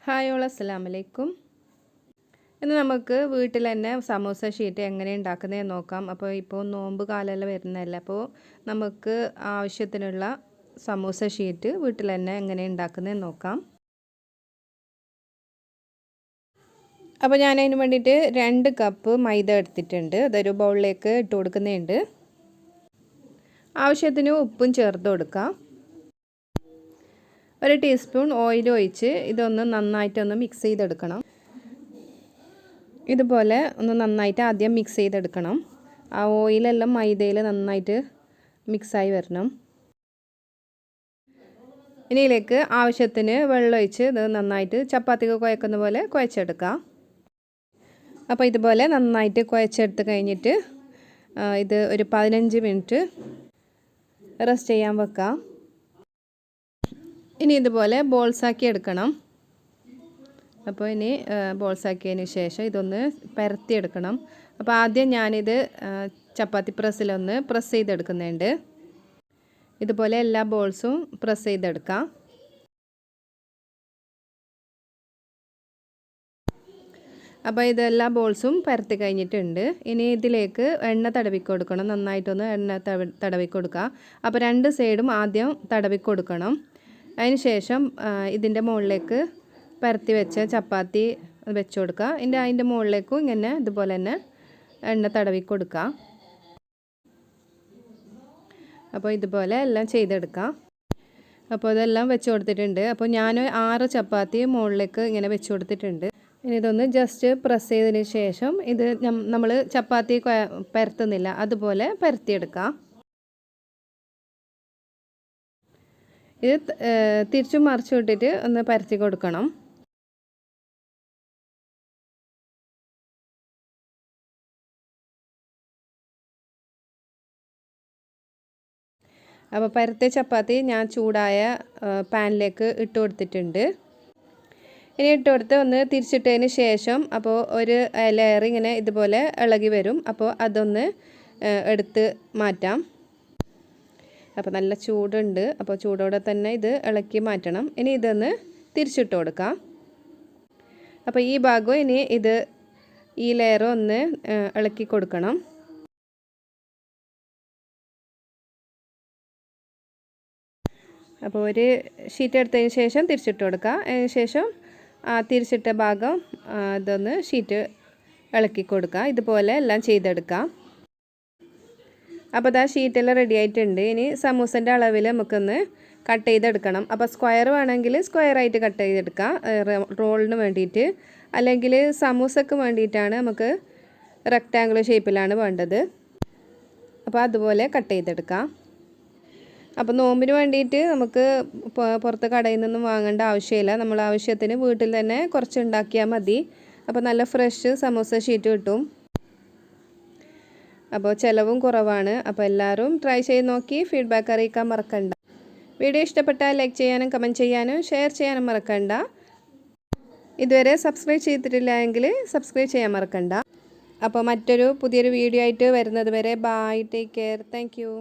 Hi all അസ്സലാമു അലൈക്കും. ഇന്ന് നമുക്ക് വീട്ടിൽ തന്നെ സമൂസ ഷീറ്റ് എങ്ങനെ ഉണ്ടാക്കുന്നതെന്ന് നോക്കാം. അപ്പോൾ ഇപ്പോൾ നോമ്പ് കാലമെല്ലാം വരുന്നതല്ല, അപ്പോൾ നമുക്ക് ആവശ്യത്തിനുള്ള സമൂസ ഷീറ്റ് വീട്ടിൽ തന്നെ എങ്ങനെ ഉണ്ടാക്കുന്നതെന്ന് നോക്കാം. അപ്പോൾ ഞാൻ അതിന് വേണ്ടിയിട്ട് 2 കപ്പ് മൈദ എടുത്തിട്ടുണ്ട്. അതൊരു ബൗളിലേക്ക് ഇട്ട് കൊടുക്കുന്നുണ്ട്. ആവശ്യത്തിന് ഉപ്പും ചേർത്ത് കൊടുക്കാം. 1 ടീസ്പൂൺ ഓയിൽ ഒഴിച്ച് ഇതൊന്ന് നന്നായിട്ടൊന്ന് മിക്സ് ചെയ്തെടുക്കണം. ഇതുപോലെ ഒന്ന് നന്നായിട്ട് ആദ്യം മിക്സ് ചെയ്തെടുക്കണം. ആ ഓയിലെല്ലാം മൈദയിൽ നന്നായിട്ട് മിക്സായി വരണം. ഇനിയിലേക്ക് ആവശ്യത്തിന് വെള്ളം ഒഴിച്ച് ഇത് നന്നായിട്ട് ചപ്പാത്തിക്ക് കുഴക്കുന്ന പോലെ കുഴച്ചെടുക്കാം. അപ്പോൾ ഇതുപോലെ നന്നായിട്ട് കുഴച്ചെടുത്ത് കഴിഞ്ഞിട്ട് ഇത് ഒരു 15 മിനിറ്റ് റെസ്റ്റ് ചെയ്യാൻ വെക്കാം. ഇനി ഇതുപോലെ ബോൾസാക്കി എടുക്കണം. അപ്പോൾ ഇനി ബോൾസാക്കിയതിന് ശേഷം ഇതൊന്ന് പരത്തിയെടുക്കണം. അപ്പോൾ ആദ്യം ഞാനിത് ചപ്പാത്തി പ്രസ്സിലൊന്ന് പ്രസ് ചെയ്തെടുക്കുന്നുണ്ട്. ഇതുപോലെ എല്ലാ ബോൾസും പ്രസ് ചെയ്തെടുക്കാം. അപ്പോൾ ഇതെല്ലാ ബോൾസും പരത്തി കഴിഞ്ഞിട്ടുണ്ട്. ഇനി ഇതിലേക്ക് എണ്ണ തടവി കൊടുക്കണം. നന്നായിട്ടൊന്ന് എണ്ണ തടവി കൊടുക്കുക. അപ്പോൾ 2 സൈഡും ആദ്യം തടവി കൊടുക്കണം. അതിന് ശേഷം ഇതിൻ്റെ മുകളിലേക്ക് പരത്തി വെച്ച ചപ്പാത്തി വെച്ച് കൊടുക്കുക. അതിൻ്റെ മുകളിലേക്കും ഇങ്ങനെ ഇതുപോലെ തന്നെ എണ്ണ തടവി കൊടുക്കുക. അപ്പോൾ ഇതുപോലെ എല്ലാം ചെയ്തെടുക്കാം. അപ്പോൾ ഇതെല്ലാം വെച്ച് കൊടുത്തിട്ടുണ്ട്. അപ്പോൾ ഞാൻ 6 ചപ്പാത്തി മുകളിലേക്ക് ഇങ്ങനെ വെച്ച് കൊടുത്തിട്ടുണ്ട്. ഇനി ഇതൊന്ന് ജസ്റ്റ് പ്രസ് ചെയ്തതിന് ശേഷം ഇത് നമ്മൾ ചപ്പാത്തി പരത്തുന്നില്ല, അതുപോലെ പരത്തിയെടുക്കാം. ഇത് തിരിച്ചും മറിച്ചും ഇട്ടിട്ട് ഒന്ന് പരത്തി കൊടുക്കണം. അപ്പോൾ പരത്തിയ ചപ്പാത്തി ഞാൻ ചൂടായ പാനിലേക്ക് ഇട്ട് കൊടുത്തിട്ടുണ്ട്. ഇനി ഇട്ട് കൊടുത്ത് ഒന്ന് തിരിച്ചിട്ടതിന് ശേഷം അപ്പോൾ ഒരു ലെയർ ഇങ്ങനെ ഇതുപോലെ ഇളകി വരും. അപ്പോൾ അതൊന്ന് എടുത്ത് മാറ്റാം. അപ്പോൾ നല്ല ചൂടുണ്ട്. അപ്പോൾ ചൂടോടെ തന്നെ ഇത് ഇളക്കി മാറ്റണം. ഇനി ഇതൊന്ന് തിരിച്ചിട്ട് കൊടുക്കാം. അപ്പോൾ ഈ ഭാഗം ഇനി ഈ ലെയർ ഒന്ന് ഇളക്കി കൊടുക്കണം. അപ്പോൾ ഒരു ഷീറ്റ് എടുത്തതിന് ശേഷം തിരിച്ചിട്ട് കൊടുക്കുക. അതിന് ശേഷം തിരിച്ചിട്ട ഭാഗം ഇതൊന്ന് ഷീറ്റ് ഇളക്കി കൊടുക്കുക. ഇതുപോലെ എല്ലാം ചെയ്തെടുക്കാം. അപ്പോൾ ഇതാ ഷീറ്റെല്ലാം റെഡി ആയിട്ടുണ്ട്. ഇനി സമൂസൻ്റെ അളവിൽ നമുക്കൊന്ന് കട്ട് ചെയ്തെടുക്കണം. അപ്പോൾ സ്ക്വയർ വേണമെങ്കിൽ സ്ക്വയറായിട്ട് കട്ട് ചെയ്തെടുക്കാം, റോളിന് വേണ്ടിയിട്ട്. അല്ലെങ്കിൽ സമൂസക്ക് വേണ്ടിയിട്ടാണ് നമുക്ക് റെക്റ്റാങ്കിൾ ഷേപ്പിലാണ് വേണ്ടത്. അപ്പോൾ അതുപോലെ കട്ട് ചെയ്തെടുക്കാം. അപ്പോൾ നോമ്പിന് വേണ്ടിയിട്ട് നമുക്ക് പുറത്ത് കടയിൽ നിന്നും വാങ്ങേണ്ട ആവശ്യമില്ല. നമ്മൾ ആവശ്യത്തിന് വീട്ടിൽ തന്നെ കുറച്ച് ഉണ്ടാക്കിയാൽ മതി. അപ്പോൾ നല്ല ഫ്രഷ് സമൂസ ഷീറ്റ് കിട്ടും. അപ്പോൾ ചിലവും കുറവാണ്. അപ്പോൾ എല്ലാവരും ട്രൈ ചെയ്ത് നോക്കി ഫീഡ്ബാക്ക് അറിയിക്കാൻ മറക്കണ്ട. വീഡിയോ ഇഷ്ടപ്പെട്ടാൽ ലൈക്ക് ചെയ്യാനും കമൻറ്റ് ചെയ്യാനും ഷെയർ ചെയ്യാനും മറക്കണ്ട. ഇതുവരെ സബ്സ്ക്രൈബ് ചെയ്തിട്ടില്ല എങ്കിൽ സബ്സ്ക്രൈബ് ചെയ്യാൻ മറക്കണ്ട. അപ്പോൾ പുതിയൊരു വീഡിയോ ആയിട്ട് വരുന്നത് വരെ bye, take care, thank U.